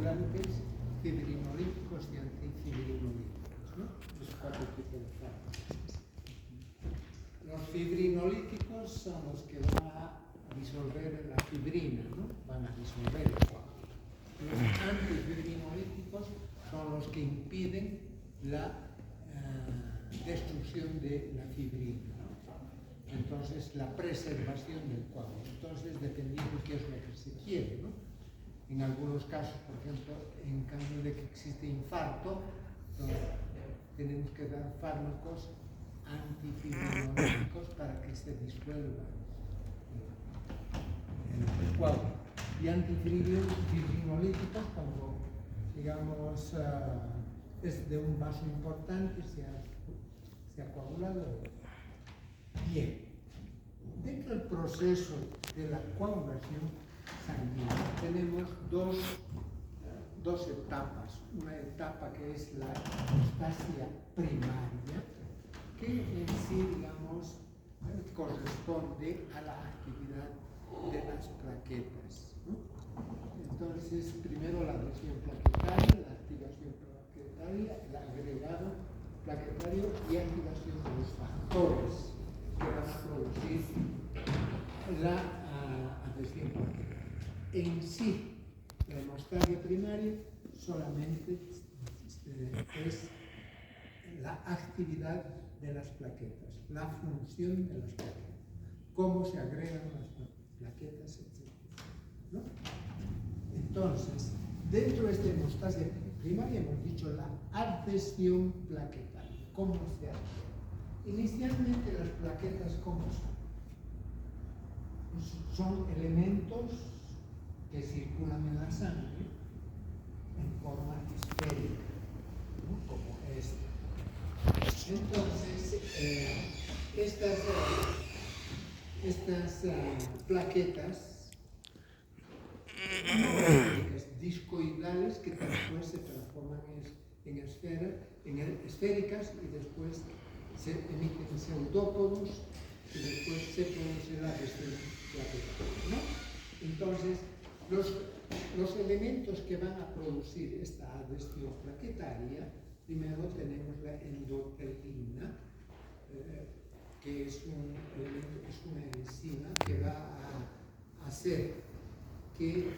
anticoagulantes, fibrinolíticos y antifibrinolíticos, ¿no? Los 4 tipos de fármacos. Los fibrinolíticos son los que van a disolver la fibrina, ¿no? Van a disolver el coágulo. Los antifibrinolíticos son los que impiden la destrucción de la fibrina, ¿no? Entonces, la preservación del coágulo. Entonces, dependiendo de qué es lo que se quiere, ¿no? En algunos casos, por ejemplo, en caso de que existe infarto, tenemos que dar fármacos antifibrinolíticos para que se disuelva el coágulo. Y antifibrinolíticos cuando, digamos, es de un vaso importante, se ha coagulado. Bien, dentro del proceso de la coagulación sanguínea tenemos dos etapas. Una etapa que es la hemostasia primaria, que en sí, digamos, corresponde a la actividad de las plaquetas, ¿no? Entonces, primero la adhesión plaquetaria, la activación plaquetaria, el agregado plaquetario y activación de los factores que van a producir la adhesión plaquetaria. En sí, la hemostasia primaria solamente es la actividad de las plaquetas, la función de las plaquetas, cómo se agregan las plaquetas, etc., ¿no? Entonces, dentro de esta hemostasia primaria hemos dicho la adhesión plaquetaria. ¿Cómo se hace? Inicialmente las plaquetas, ¿cómo son? Son elementos que circulan en la sangre en forma esférica, ¿no? Como esta. Entonces, estas plaquetas discoidales que después se transforman en esféricas y después se emiten pseudópodos y después se produce la adhesión plaquetaria, ¿no? Entonces, los elementos que van a producir esta adhesión plaquetaria, primero tenemos la endotelina, que es una enzima que va a hacer que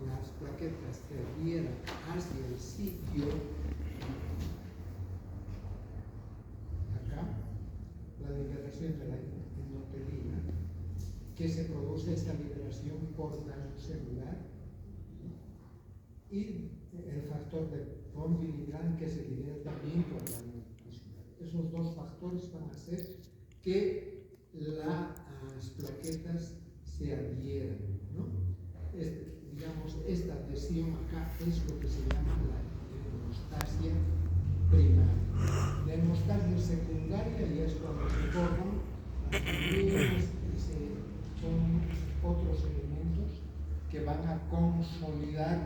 las plaquetas se adhieran hacia el sitio, acá, la liberación de la endotelina, que se produce esta liberación por daño celular, y el factor de von Willebrand, que se libera también por daño celular. Esos dos factores van a hacer que las plaquetas se adhieran, ¿no? Digamos, esta adhesión acá es lo que se llama la hemostasia primaria. La hemostasia secundaria ya es cuando se forman las fibrinas y son otros elementos que van a consolidar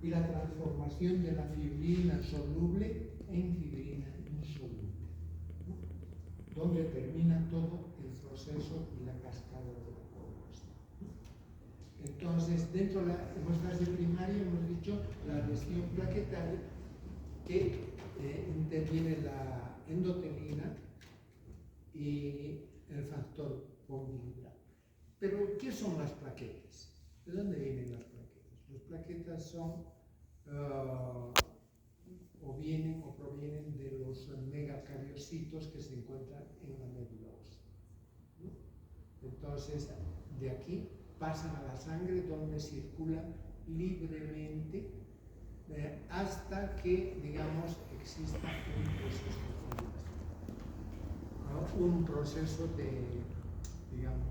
y la transformación de la fibrina soluble en fibrina insoluble, ¿no? Donde termina todo el proceso y la cascada de la coagulación. Entonces, dentro de la hemostasia primaria hemos dicho la adhesión plaquetaria, que interviene la endotelina y el factor von Willebrand. Pero, ¿qué son las plaquetas? ¿De dónde vienen las plaquetas? Las plaquetas son o provienen de los megacariocitos que se encuentran en la médula ósea, ¿no? Entonces, de aquí pasan a la sangre, donde circulan libremente hasta que, digamos, exista un proceso de, digamos,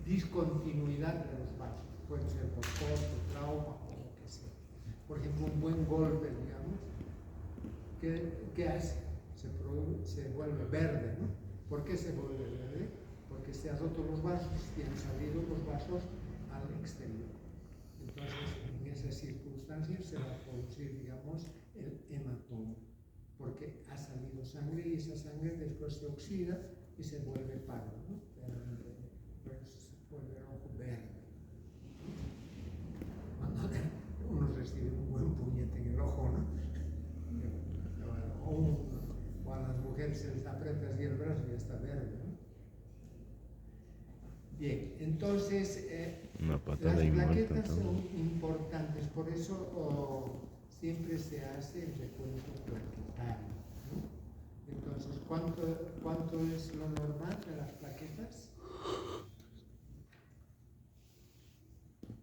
discontinuidad de los vasos. Puede ser por corte, trauma o lo que sea. Por ejemplo, un buen golpe, digamos, ¿qué hace? Se vuelve verde, ¿no? ¿Por qué se vuelve verde? Porque se han roto los vasos y han salido los vasos al exterior. Entonces, en esas circunstancias se va a producir, digamos, el hematoma, porque ha salido sangre y esa sangre después se oxida y se vuelve pardo, ¿no? Pues se vuelve rojo verde. Cuando uno recibe un buen puñetazo verse, les aprietas y el brazo ya está verde, ¿no? Bien, entonces Una patada las y muerta plaquetas son también. importantes, por eso siempre se hace el recuento plaquetario, ¿no? Entonces, ¿cuánto es lo normal de las plaquetas?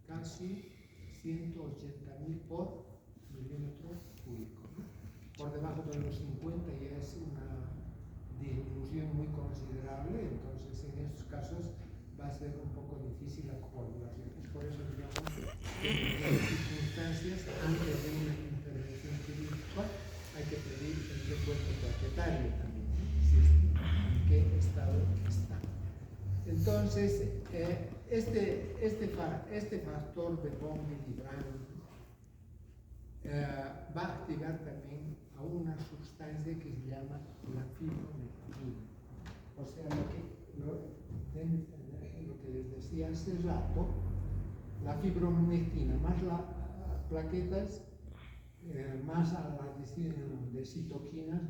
Casi 180.000 por milímetro cúbico, ¿no? Por debajo de los 50 ya es una disminución muy considerable, entonces en estos casos va a ser un poco difícil la coagulación. Es por eso, digamos, que en las circunstancias, antes de una intervención quirúrgica, hay que pedir el recuento plaquetario también, ¿no? En qué estado está. Entonces, este factor de von Willebrand va a activar también a una sustancia que se llama la fibronectina. O sea, lo que les decía hace rato, la fibronectina más las plaquetas, más a la adición de citoquinas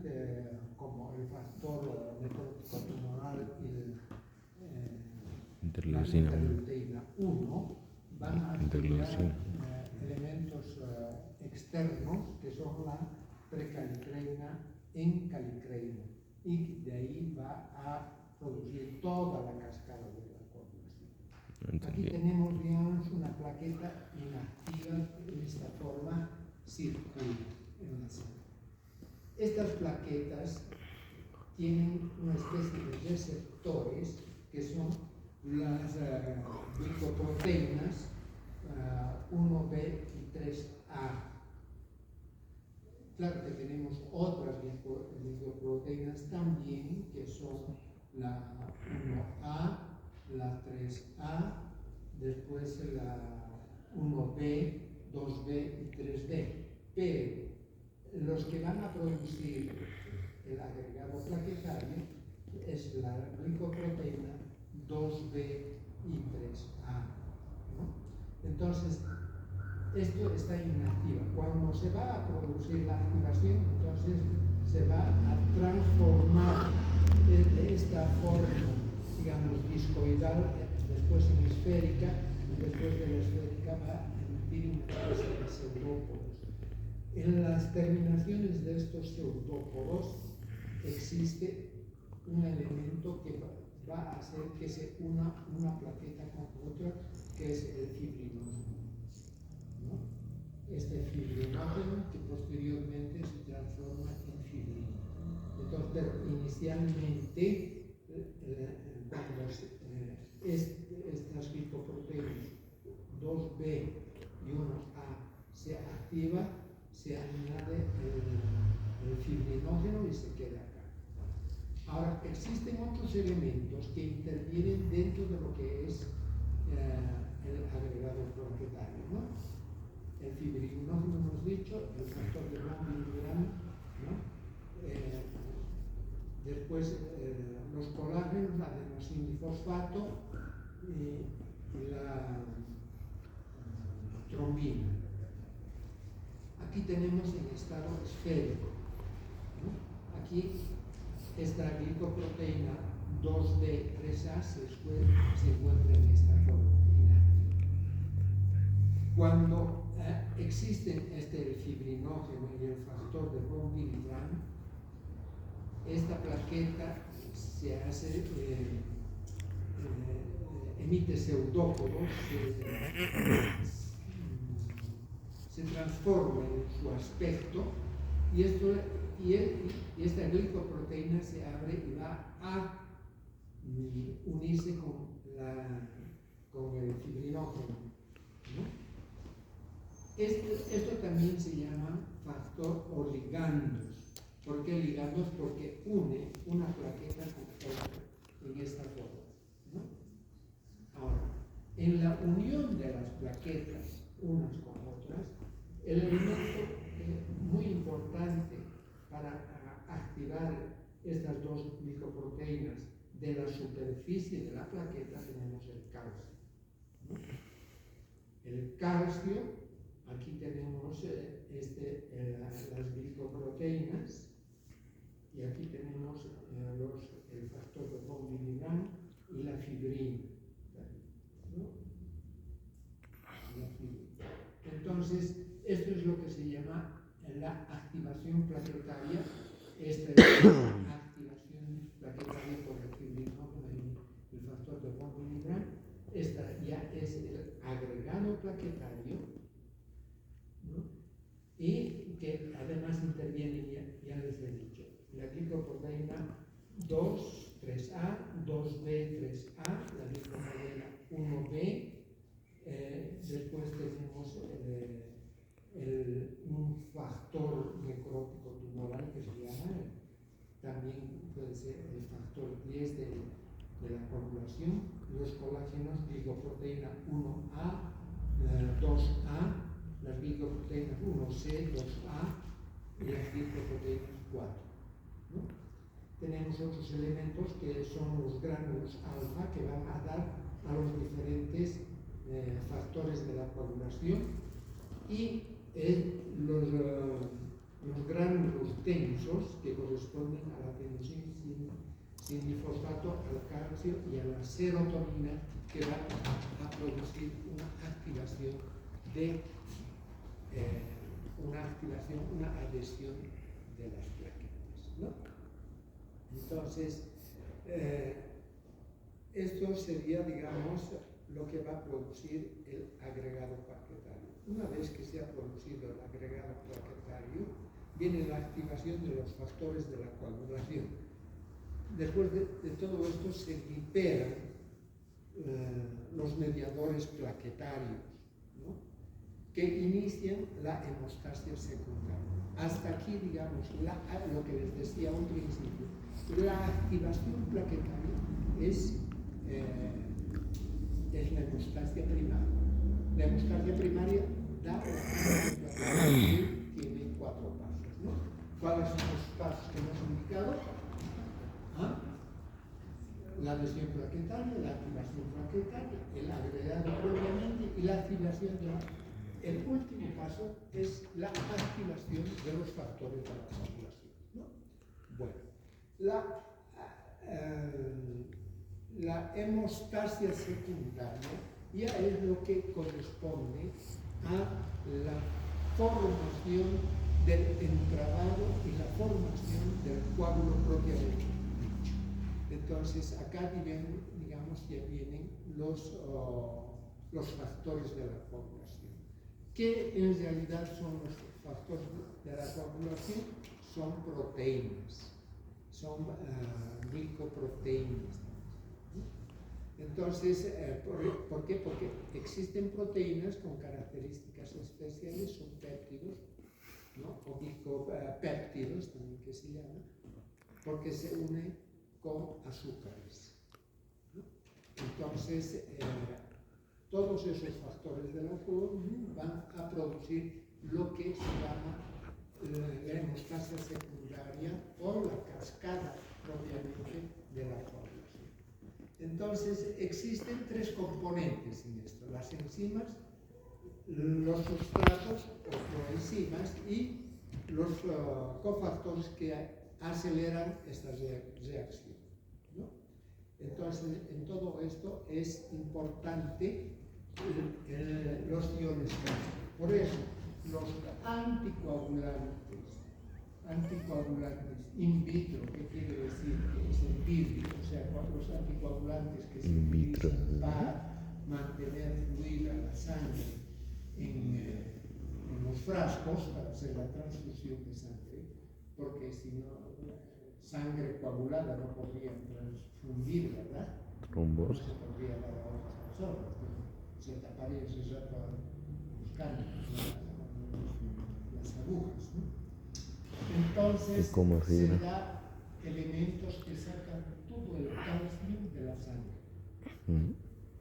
como el factor necrótico tumoral y la interleucina 1 van a activar elementos externos que son la precalicreina en calicreina, y de ahí va a producir toda la cascada de la coagulación. Aquí tenemos, digamos, una plaqueta inactiva de esta forma circular en la sangre. Estas plaquetas tienen una especie de receptores que son las glicoproteínas 1B y 3A. Claro que tenemos otras glicoproteínas también, que son la 1A, la 3A, después la 1B, 2B y 3D. Pero los que van a producir el agregado plaquetario es la glicoproteína 2B y 3A, ¿no? Entonces, esto está inactiva. Cuando se va a producir la activación, entonces se va a transformar de esta forma, digamos, discoidal, después en esférica, y después de la esférica va a emitir una especie de pseudópodos. En las terminaciones de estos pseudópodos existe un elemento que va a hacer que se una plaqueta con otra, que es el fibrinógeno, ¿no? Este fibrinógeno que posteriormente se transforma en fibrina. Entonces, pero inicialmente, cuando estas glicoproteínas 2B y 1A se activa, se añade el fibrinógeno y se queda acá. Ahora, existen otros elementos que intervienen dentro de lo que es el agregado plaquetario, ¿no? El fibrinógeno, hemos dicho, el factor de von Willebrand, ¿no? Después los colágenos, la adenosindifosfato y la trombina. Aquí tenemos en estado esférico, ¿no? Aquí esta glicoproteína 2D3A se encuentra en esta forma inactiva. Cuando existen el fibrinógeno y el factor de von Willebrand, esta plaqueta se hace, emite pseudópodos, se transforma en su aspecto, y esta glicoproteína se abre y va a unirse con el fibrinógeno, ¿no? Esto también se llama factor o ligandos. ¿Por qué ligandos? Porque une una plaqueta con otra en esta forma, ¿no? Ahora, en la unión de las plaquetas unas con otras, el elemento muy importante para activar estas dos glicoproteínas de la superficie de la plaqueta tenemos el calcio, ¿no? El calcio, aquí tenemos las glicoproteínas, Y aquí tenemos el factor de von Willebrand y la fibrina, ¿no? La fibrina. Entonces, esto es lo que se llama la activación plaquetaria. Esta es la activación plaquetaria por el fibrinógeno y el factor de von Willebrand. Esta ya es el agregado plaquetario, ¿no? Y que además interviene, ya les he dicho, la glicoproteína 2, 3A, 2B, 3A, la glicoproteína 1B, después tenemos un factor necrótico tumoral que se llama, también puede ser el factor 10 de la coagulación, los colágenos, glicoproteína 1A, 2A, las glicoproteínas 1C, 2A y las glicoproteínas 4. ¿No? Tenemos otros elementos que son los gránulos alfa que van a dar a los diferentes factores de la coagulación y los gránulos densos que corresponden a la adenosina sin difosfato, al calcio y a la serotonina que van a producir una activación una adhesión de las plaquetas, ¿no? Entonces, esto sería, digamos, lo que va a producir el agregado plaquetario. Una vez que se ha producido el agregado plaquetario, viene la activación de los factores de la coagulación. Después de todo esto se liberan los mediadores plaquetarios, ¿no? Que inician la hemostasia secundaria. Hasta aquí, digamos, lo que les decía a un principio, la activación plaquetaria es la hemostasia primaria. La hemostasia primaria da la activación plaquetaria y tiene 4 pasos, ¿no? ¿Cuáles son los pasos que hemos indicado? ¿Ah? La adhesión plaquetaria, la activación plaquetaria, el agregado propiamente y la activación de la... El último paso es la activación de los factores de la coagulación, ¿no? Bueno, la hemostasia secundaria ya es lo que corresponde a la formación del entramado y la formación del coágulo propiamente dicho. Entonces, acá digamos, ya vienen los factores de la coagulación. ¿Qué en realidad son los factores de la coagulación? Son proteínas, son glicoproteínas. Entonces, ¿por qué? Porque existen proteínas con características especiales, son péptidos, ¿no? O glicopéptidos también que se llama, porque se unen con azúcares, ¿no? Entonces, todos esos factores de la coagulación van a producir lo que se llama la hemostasia secundaria o la cascada propiamente de la coagulación. Entonces, existen 3 componentes en esto: las enzimas, los sustratos o coenzimas y los cofactores que aceleran esta reacción, ¿no? Entonces, en todo esto es importante los iones calcio. Por eso, los anticoagulantes in vitro, que quiere decir que es en vidrio, o sea, los anticoagulantes que se utilizan para mantener fluida la sangre en los frascos para hacer la transfusión de sangre, porque si no, sangre coagulada no podría transfundir, ¿verdad? No se podría dar a otras personas, se taparía ese rato buscando las agujas, ¿no? Entonces se da elementos que sacan todo el calcio de la sangre.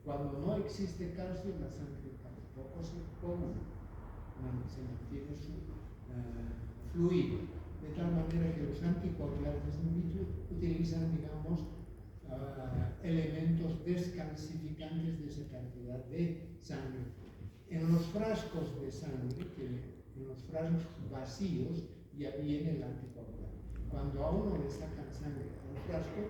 Cuando no existe calcio, la sangre tampoco se coagula, se mantiene fluido. De tal manera que los anticoagulantes in vitro utilizan, digamos, elementos descalcificantes de esa cantidad de sangre. En los frascos de sangre, en los frascos vacíos, ya viene el anticoagulante. cuando a uno le sacan sangre al frasco,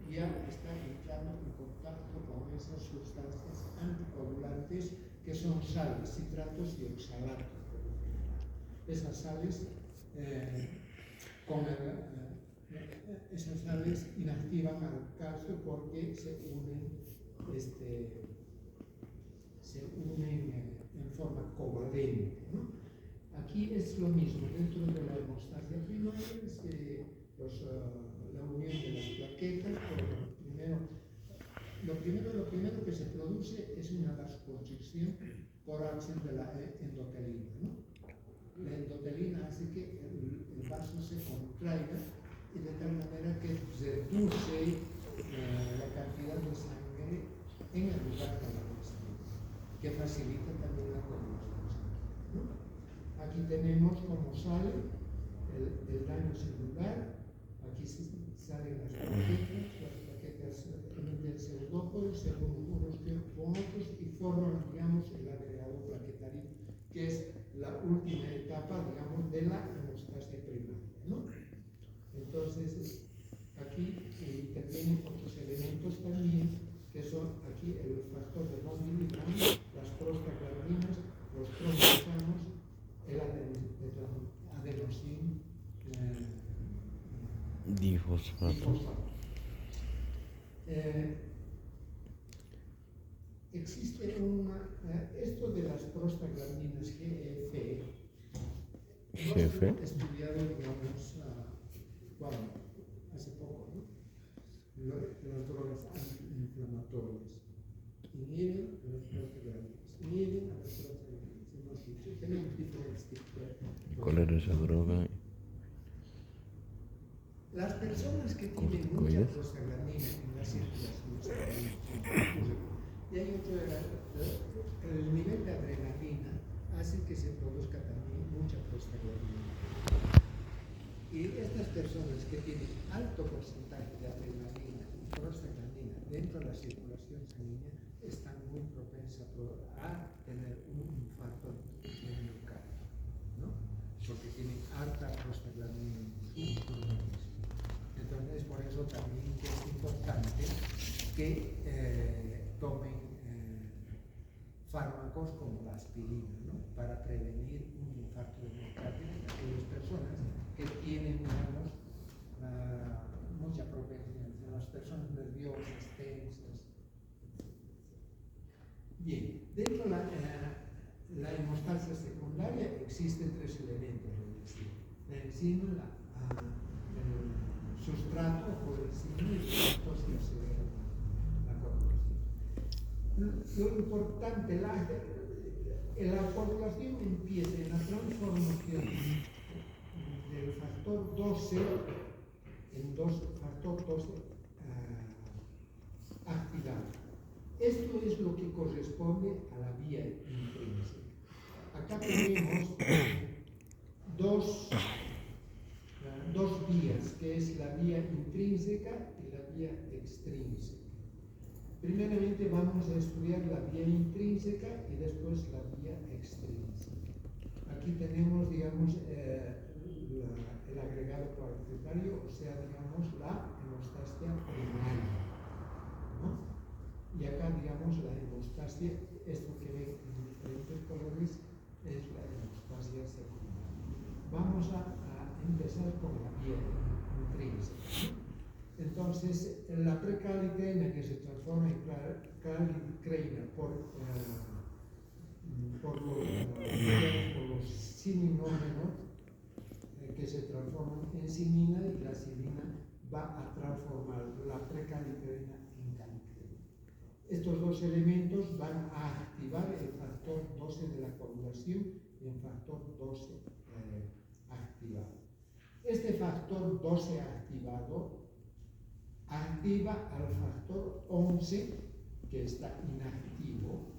ya está entrando en contacto con esas sustancias anticoagulantes que son sales, citratos y oxalatos. Esas sales, esas sales inactivan al calcio porque se unen en forma covalente, ¿no? Aquí es lo mismo, dentro de la hemostasia primaria es la unión de las plaquetas. Lo primero que se produce es una vasoconstricción por acción de la endotelina, ¿no? La endotelina hace que el vaso se contraiga y de tal manera que reduce la cantidad de sangre en el lugar de la muestra, que facilita también la coagulación sanguínea, ¿no? Aquí tenemos cómo sale el daño celular. Aquí salen las plaquetas emiten pseudópodos según unos con otros y forman, digamos, el agregado plaquetario, que es la última etapa, digamos, de la hemostasia primaria, ¿no? Entonces, aquí intervienen otros elementos también, que son aquí el factor de von Willebrand, las prostaglandinas, los trombosanos, el adenosín difosfato. Existe esto de las prostaglandinas GF, no he estudiado, digamos, hace poco, ¿no? Las drogas antiinflamatorias inhiben a las prostaglandinas, inhiben a las prostaglandinas. Hemos dicho, tenemos diferentes tipos de... ¿Cuál era esa droga? Las personas que tienen mucha prostaglandina en la circulación, y hay otro, el nivel de adrenalina hace que se produzca también mucha prostaglandina. Y estas personas que tienen alto porcentaje de adrenalina y prostaglandina dentro de la circulación sanguínea están muy propensas a tener un infarto de miocardio, ¿no? Porque tienen alta prostaglandina en su organismo. Entonces, por eso también es importante que tomen fármacos como la aspirina, ¿no? Para prevenir un infarto de miocardio en aquellas personas que tienen, digamos, mucha propensión, las personas nerviosas, tensas. Bien, dentro de la hemostasia secundaria existen tres elementos: la enzima, el sustrato por encima y después la coagulación. Lo importante, la coagulación empieza en la transformación del factor 12 en factor 12 activado. Esto es lo que corresponde a la vía intrínseca. Acá tenemos dos vías, que es la vía intrínseca y la vía extrínseca. Primeramente vamos a estudiar la vía intrínseca y después la vía extrínseca. Aquí tenemos, digamos, el agregado plaquetario, o sea, digamos, la hemostasia primaria, ¿no? Y acá, digamos, la hemostasia, esto que ven en diferentes colores, es la hemostasia secundaria. Vamos a empezar con la vía intrínseca. Entonces, la precalcreina, que se transforma en calcreina por los cininómenos, que se transforman en cinina, y la cinina va a transformar la precalcreina en calcreina. Estos dos elementos van a activar el factor 12 de la coagulación y el factor 12 activado. Este factor 12 activado activa al factor 11, que está inactivo,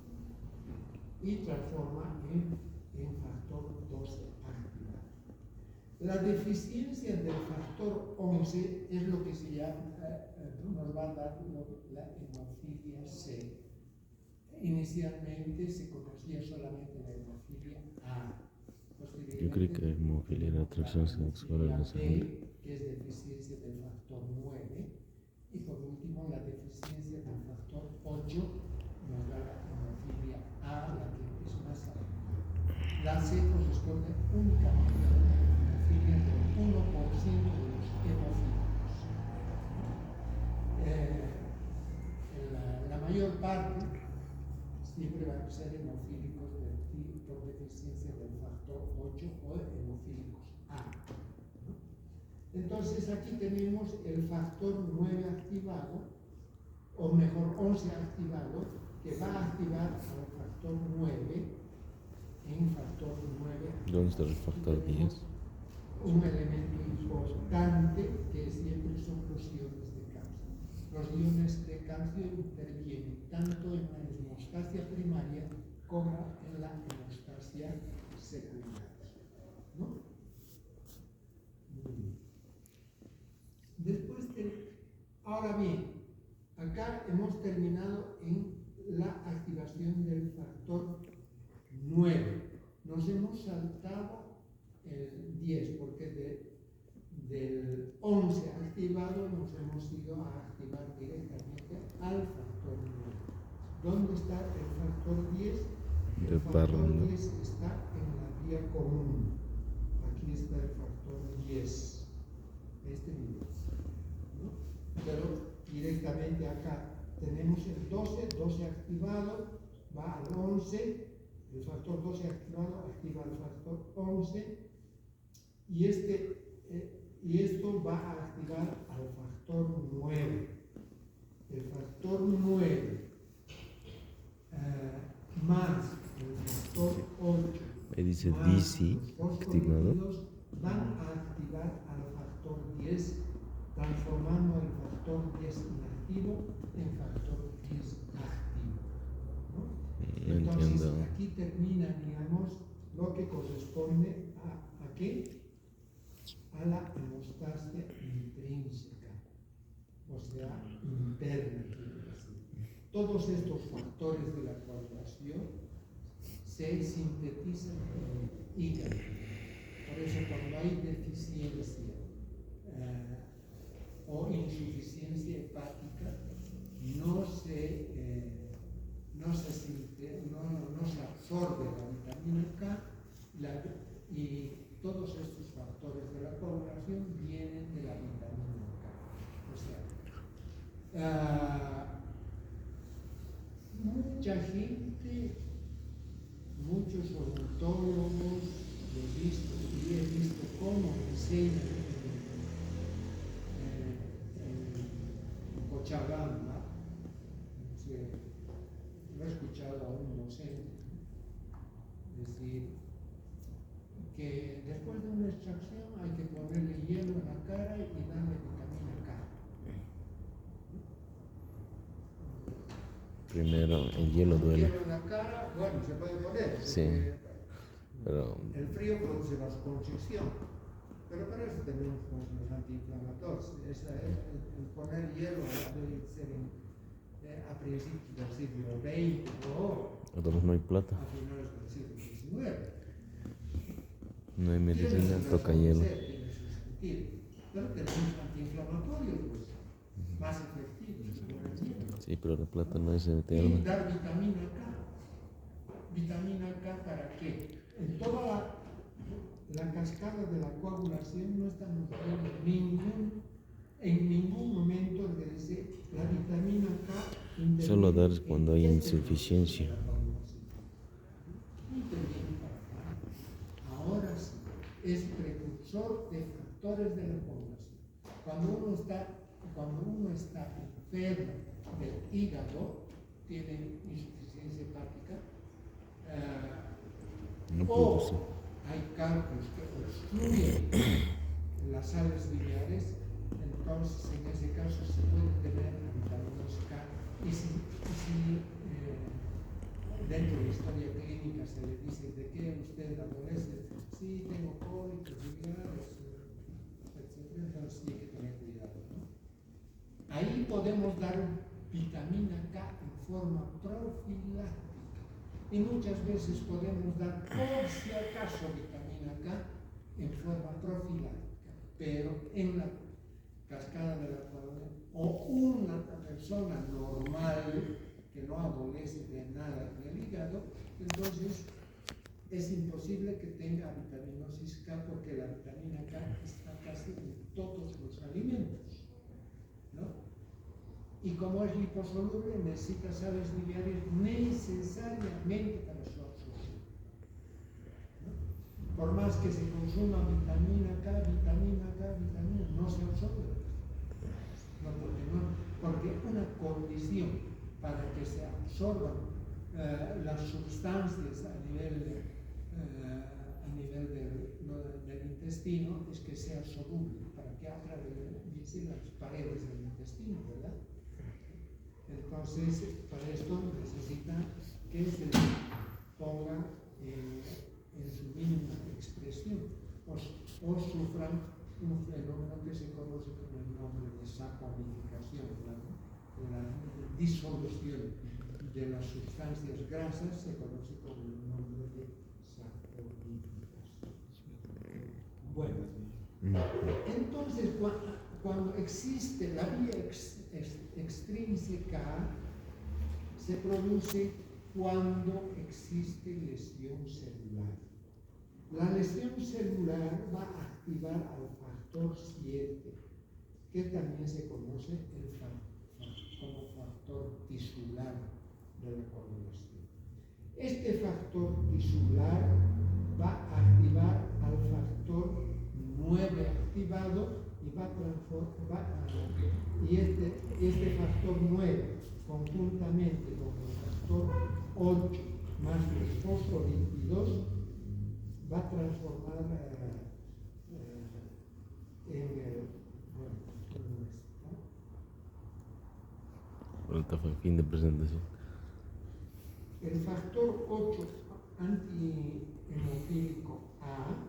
y transforma en factor 12 activado. La deficiencia del factor 11 es lo que se llama, nos va a dar la hemofilia C. Inicialmente se conocía solamente la hemofilia A, posteriormente Yo creí que hemofilia era atracción sexual a la sangre. Que es deficiencia del factor 9. Y por último, la deficiencia del factor 8 nos da la hemofilia A, la que es más alta. La C corresponde únicamente a una hemofilia del 1% de los hemofílicos. La mayor parte siempre van a ser hemofílicos por deficiencia del factor 8 o hemofílicos A. Entonces aquí tenemos el factor 9 activado, o mejor 11 activado, que va a activar al factor 9 en factor 9. ¿Dónde está el factor 10? Un elemento importante que siempre son los iones de calcio. Los iones de calcio intervienen tanto en la hemostasia primaria como en la hemostasia secundaria. ¿No? Muy bien. Ahora bien, acá hemos terminado en la activación del factor 9. Nos hemos saltado el 10 porque del 11 activado nos hemos ido a activar directamente al factor 9. ¿Dónde está el factor 10? El factor 10 está en la vía común. Aquí está el factor 10. Este nivel. ¿No? Pero directamente acá tenemos el 12 activado, va al 11. El factor 12 activado activa el factor 11 y esto va a activar al factor 9. El factor 9 más el factor 8 ahí dice más DC los activado, van a activar al factor 10, transformando el factor 10 inactivo en factor 10 activo. ¿No? Entonces, entiendo. aquí termina, digamos, lo que corresponde ¿a qué? A la hemostasia intrínseca, o sea, interna. Todos estos factores de la coagulación se sintetizan en el hígado. Por eso, cuando hay deficiencia o insuficiencia hepática, no se absorbe la vitamina K y todos estos factores de la coagulación vienen de la vitamina K. O sea, mucha gente, muchos odontólogos, he visto cómo enseñan en Cochabamba. Lo he escuchado a un docente decir que después de una extracción hay que ponerle hielo en la cara y darle vitamina K. Primero, el hielo duele. El hielo en la cara, bueno, se puede poner. Sí, pero el frío produce vasoconstricción. Pero para eso tenemos los antiinflamatorios. El poner hielo debe ser a principios del siglo XX o entonces no hay plata, a finales del siglo XIX. no hay medicina, toca hielo. Tiene su sentido. Pero tenemos antiinflamatorios pues, más efectivos. Sí, pero la plata no es Y eterna. dar vitamina K. ¿Vitamina K para qué? En toda la cascada de la coagulación no estamos viendo en ningún momento que dice la vitamina K. Solo dar cuando hay insuficiencia. Ahora sí, es precursor de factores de la coagulación. Cuando uno está enfermo del hígado, tiene insuficiencia hepática, No o produce. hay cálculos que obstruyen las sales biliares, entonces en ese caso se puede tener vitaminas K. Y si dentro de la historia clínica se le dice de qué usted adolece, sí, tengo cólicos biliares, etc. Entonces sí hay que tener cuidado, ¿no? Ahí podemos dar vitamina K en forma profiláctica y muchas veces podemos dar por si acaso vitamina vitamina K en forma profiláctica, pero en la cascada de la cuadrilla, o una persona normal que no adolece de nada en el hígado, entonces es imposible que tenga vitaminosis K porque la vitamina K está casi en todos los alimentos, ¿no? Y como es liposoluble, necesita sales biliares necesariamente para su absorción, ¿no? Por más que se consuma vitamina K, no se absorbe. Porque una condición para que se absorban las sustancias a nivel del intestino es que sea soluble, para que atraviese las paredes del intestino, ¿verdad? Entonces, para esto necesita que se ponga en su mínima expresión o sufran un fenómeno que se conoce con el nombre de saponificación, la disolución de las sustancias grasas se conoce con el nombre de saponificación. Bueno, entonces cuando existe la vía extrínseca, se produce cuando existe lesión celular. La lesión celular va a activar al factor 7, que también se conoce como factor tisular de la coagulación. Este factor tisular va a activar al factor 9 activado y este factor 9 conjuntamente con el factor 8 más los fosfolípidos va a transformar Ahorita fue fin de presentación. El factor 8 antihemofílico A,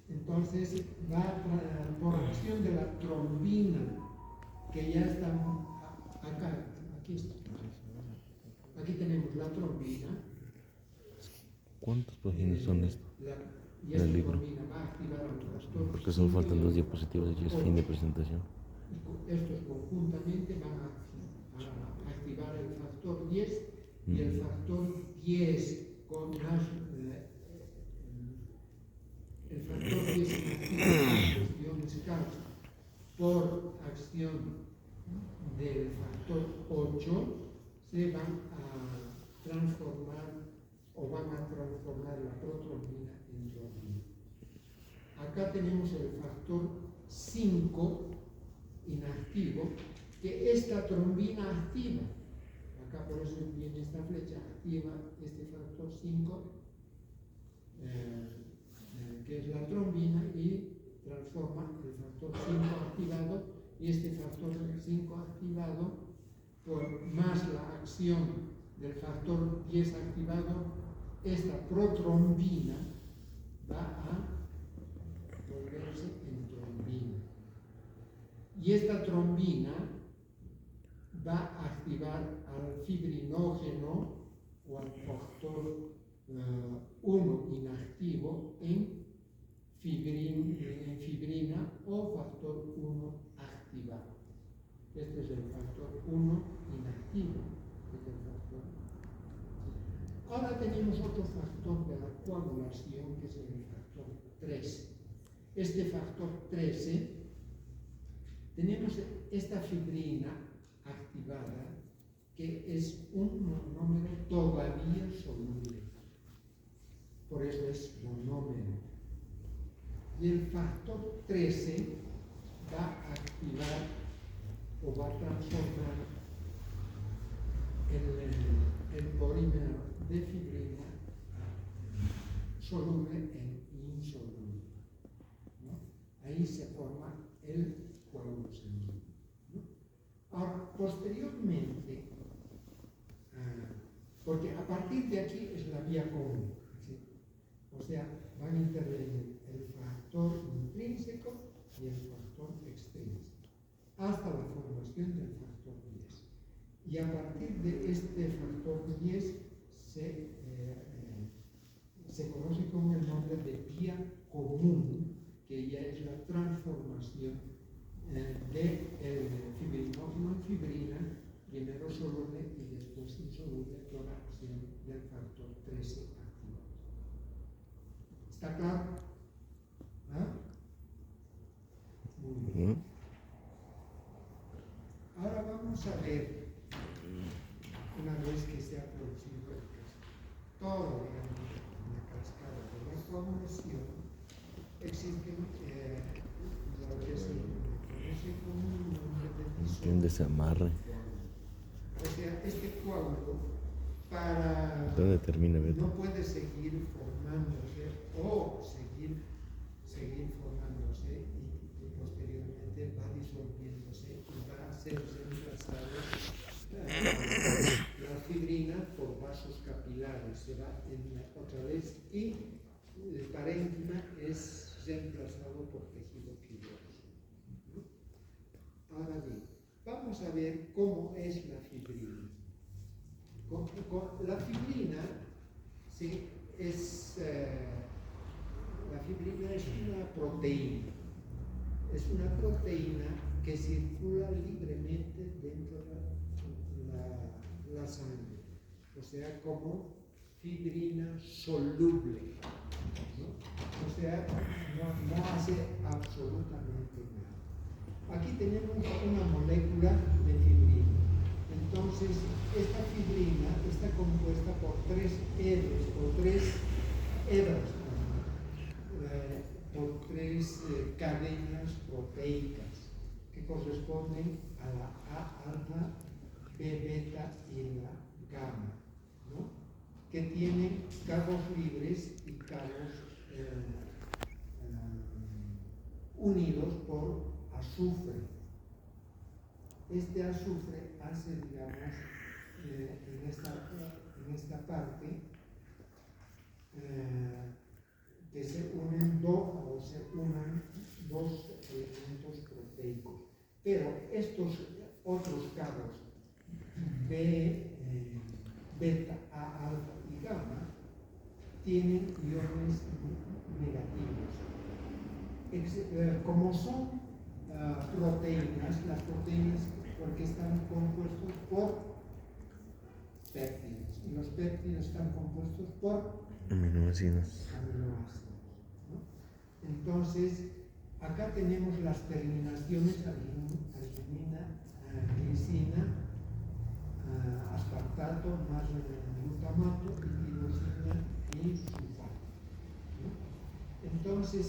entonces va por acción de la trombina, que ya está acá, aquí tenemos la trombina. ¿Cuántas páginas son esto? Y esta el libro. trombina va a activar al factor. Porque solo faltan 2 diapositivas y es fin de presentación. Estos conjuntamente van a activar el factor 10 y el factor 10 con más el factor 10 en cuestiones causa por acción del factor 8 se van a transformar la protrombina en trombina. Acá tenemos el factor 5 inactivo, que esta trombina activa. Acá por eso viene esta flecha, activa este factor 5, que es la trombina, y transforma el factor 5 activado, y este factor 5 activado, por más la acción del factor 10 activado, esta protrombina va a volverse en trombina. Y esta trombina va a activar al fibrinógeno o al factor 1 inactivo en fibrina o factor 1 activado. Este es el factor 1 inactivo. Ahora tenemos otro factor de la coagulación, que es el factor 13. Este factor 13, tenemos esta fibrina activada, que es un monómero todavía soluble. Por eso es monómero. Y el factor 13 va a activar o va a transformar el polímero de fibrina soluble en insoluble, ¿no? Ahí se forma el coágulo sanguíneo, ¿no? Ahora, posteriormente, porque a partir de aquí es la vía común, ¿sí? O sea, van a intervenir el factor intrínseco y el factor extrínseco, hasta la formación del factor 10. Y a partir de este factor 10 se conoce con el nombre de vía común, que ya es la transformación de fibrinógeno en fibrina, primero soluble y después insoluble por acción del factor 13 activado. ¿Está claro? ¿Ah? Muy bien. Ahora vamos a ver, una vez que se ha producido todo, digamos, la cascada de la coagulación, existen lo que se conoce como un nombre de Un desamarre. o sea, este coágulo para ¿Dónde termina, Beto? no puede seguir formándose o seguir formándose y posteriormente va disolviéndose y va a ser reemplazado la fibrina por vasos capilares, se va otra vez y el parénquima es reemplazado por tejido fibroso. Ahora bien, vamos a ver cómo es la fibrina. La fibrina, ¿sí? La fibrina es una proteína. Es una proteína que circula libremente dentro de la sangre. O sea, como fibrina soluble, ¿no? O sea, no hace absolutamente nada. Aquí tenemos una molécula de fibrina. Entonces, esta fibrina está compuesta por tres hebras, por tres cadenas proteicas que corresponden a la A alfa, B beta y la gamma, ¿no? Que tienen cabos libres y cabos unidos por azufre. Este azufre hace, digamos, en esta parte que se unen dos elementos proteicos. Pero estos otros cabos B, beta, A, alfa y gamma tienen iones negativos. Como son proteínas, las proteínas porque están compuestos por péptidos y los péptidos están compuestos por aminoácidos. ¿No? Entonces, acá tenemos las terminaciones arginina, glicina, aspartato más glutamato y tirosina y sulfato, ¿no? Entonces,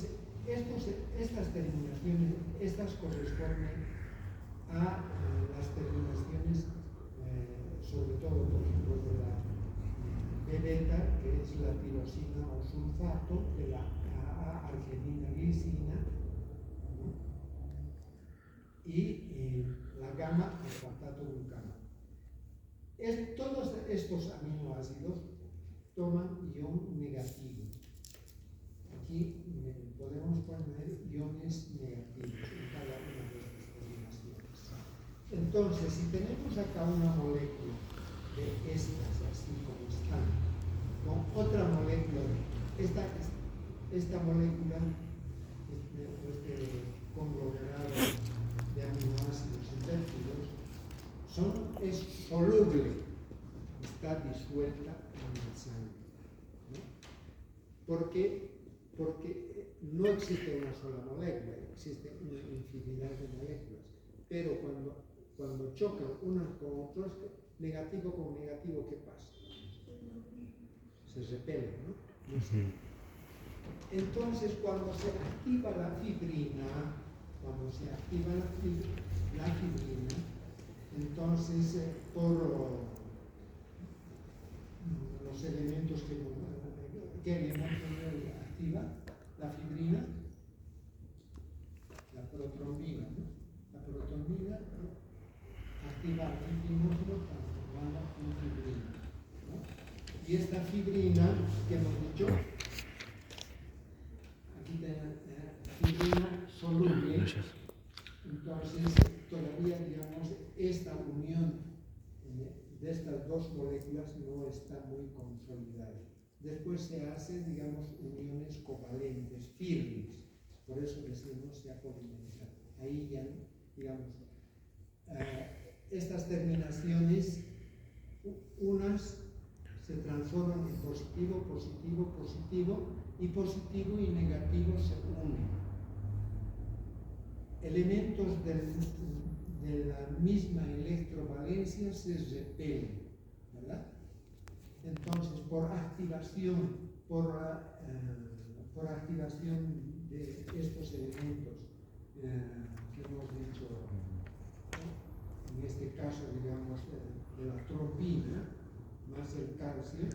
estas terminaciones, estas corresponden a las terminaciones, sobre todo, por ejemplo, de la B-beta, que es la tirosina o sulfato, de la arginina glicina, ¿no? Y la gamma, aspartato glucamato. Todos estos aminoácidos toman ion negativo. Aquí podemos poner iones negativos en cada una de estas terminaciones. Entonces, si tenemos acá una molécula de estas, así como están, con otra molécula, esta molécula, este conglomerado de aminoácidos y péptidos, es soluble, está disuelta en la sangre, ¿no? Porque no existe una sola molécula, existe una infinidad de moléculas, pero cuando chocan unas con otras, negativo con negativo, ¿qué pasa? Se repelen, ¿no? Entonces, cuando se activa la fibrina, entonces por los elementos que habíamos activa la fibrina, la protrombina, ¿no? La protrombina, ¿no? Activa el fibrinógeno transformada en fibrina, ¿no? Y esta fibrina que hemos dicho, aquí tenemos fibrina soluble. Gracias. Entonces, todavía, digamos, esta unión de estas dos moléculas no está muy consolidada. después se hacen, digamos, uniones covalentes, firmes. Por eso decimos se ha polimerizado. Ahí ya, digamos, estas terminaciones, unas se transforman en positivo, positivo, positivo, y positivo y negativo se unen. Elementos de la misma electrovalencia se repelen, ¿verdad? Entonces, por activación de estos elementos que hemos dicho, en este caso, digamos, de la trombina más el calcio,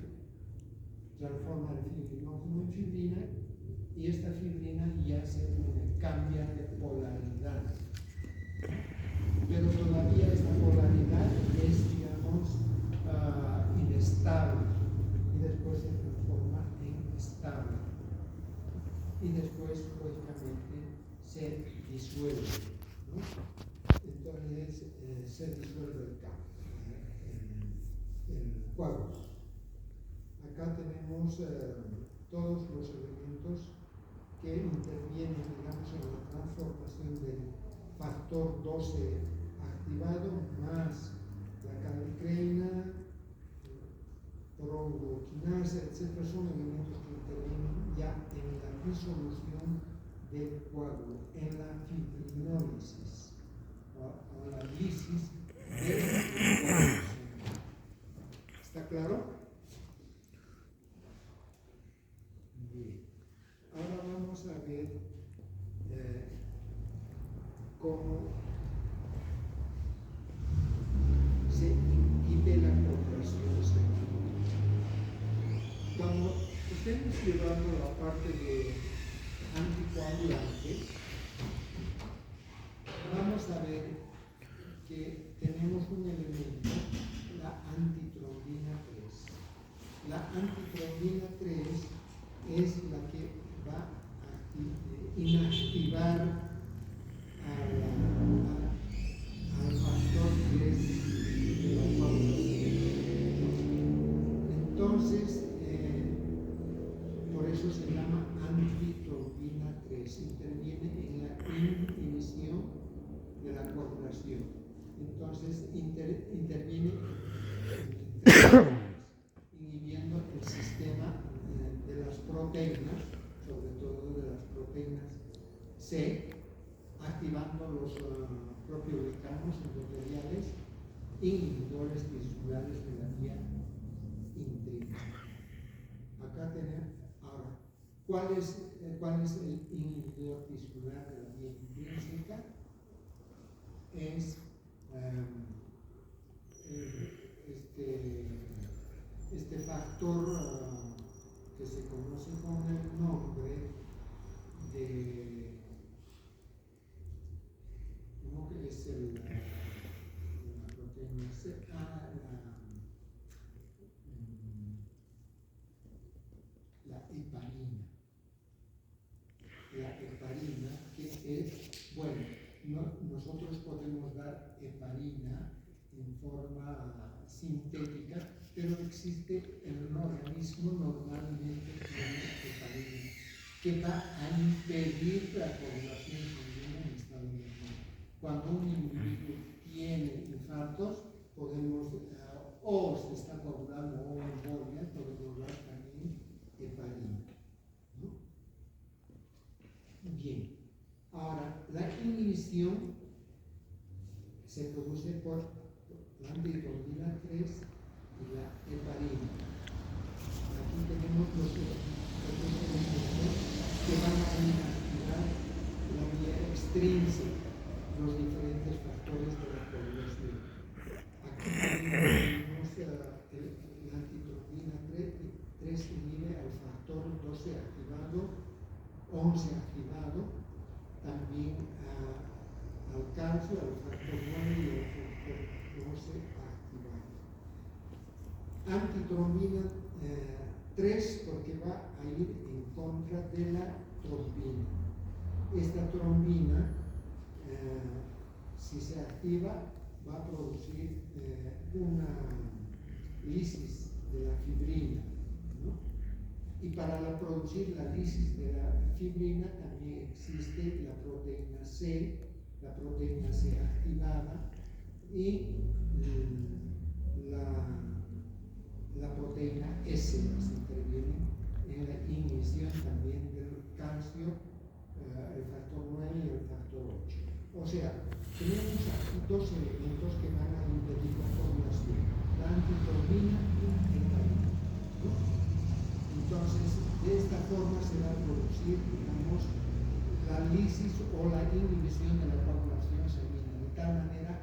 transforma el fibrinógeno en fibrina, y esta fibrina ya se une, cambia de polaridad. Pero todavía esta polaridad es, digamos, inestable, y después se transforma en estable. Y después, lógicamente, se disuelve, ¿no? Entonces, se disuelve el coágulo. Acá tenemos todos los elementos que intervienen, digamos, en la transformación del factor 12 activado más la calcreina, proguroquinasa, etc. Son elementos que intervienen ya en la disolución del coágulo, en la fibrinólisis o la lisis del coágulo. ¿Está claro? Bien. Ahora vamos a ver cómo se inhibe la coagulación sanguínea. Cuando estemos llevando la parte de anticoagulante, vamos a ver que tenemos un elemento, la antitrombina 3. La antitrombina 3 es la que va a inactivar al factor 3 de la coagulación. Entonces, por eso se llama antitrombina 3. Interviene en la inhibición de la coagulación. Entonces, interviene inhibiendo el sistema de las proteínas, sobre todo de las proteínas C, activando los propioglicanos endoteliales, inhibidores tisulares de la vía intrínseca. Acá tenemos, ahora, ¿cuál es el inhibidor tisular de la vía intrínseca? Es este factor que se conoce con el nombre de, ¿cómo que es la proteína C? La heparina. La heparina, que es, bueno, nosotros podemos dar heparina en forma sintética, pero existe en un organismo normalmente tiene heparina, que va a impedir la coagulación sanguínea en estado normal. Cuando un individuo tiene infartos, podemos, o se está coagulando o embolia, podemos dar también heparina, ¿no? Bien. Ahora, la inhibición se produce por la antitrombina 3 y la heparina. Aquí tenemos los elementos que van a inactivar la vía extrínseca, los diferentes factores de la coagulación. Aquí tenemos la antitrombina 3 inhibe al factor 12 activado, 11 activado, también al calcio, al factor 9 y al factor 12 activado. Antitrombina 3 porque va a ir en contra de la trombina. Esta trombina, si se activa, va a producir una lisis de la fibrina, ¿no? Y para producir la lisis de la fibrina también existe la proteína C activada y la proteína S que interviene en la inhibición también del calcio, el factor 9 y el factor 8. O sea, tenemos aquí dos elementos que van a impedir la coagulación, la antitrombina y la heparina, ¿no? Entonces, de esta forma se va a producir, digamos, la lisis o la inhibición de la coagulación sanguínea, de tal manera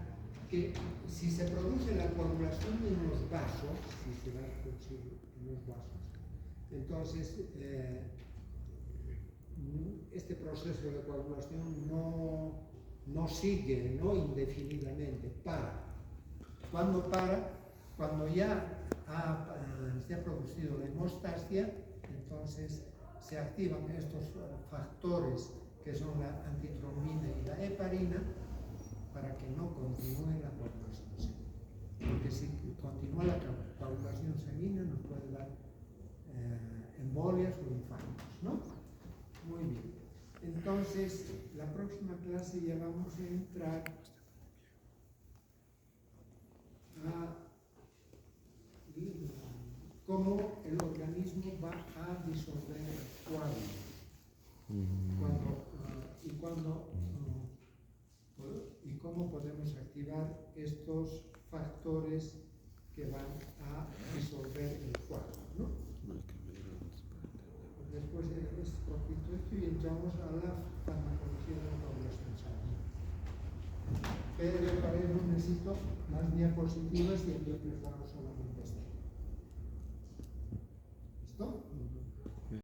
que si se produce la coagulación en los vasos, si se va a producir en los vasos, entonces este proceso de coagulación no sigue, ¿no? Indefinidamente, para. ¿Cuándo para? Cuando ya se ha producido la hemostasia, entonces se activan estos factores que son la antitrombina y la heparina para que no continúe la coagulación sanguínea. Porque si continúa la coagulación sanguínea nos puede dar embolias o infartos, ¿no? Muy bien. Entonces, la próxima clase ya vamos a entrar a cómo el organismo va a disolver el coágulo. Y cómo podemos activar estos factores que van a disolver el coágulo, ¿no? Después de esto y entramos a la farmacología de la coagulación sanguínea. Pero para eso necesito más diapositivas y yo preparo solamente esto.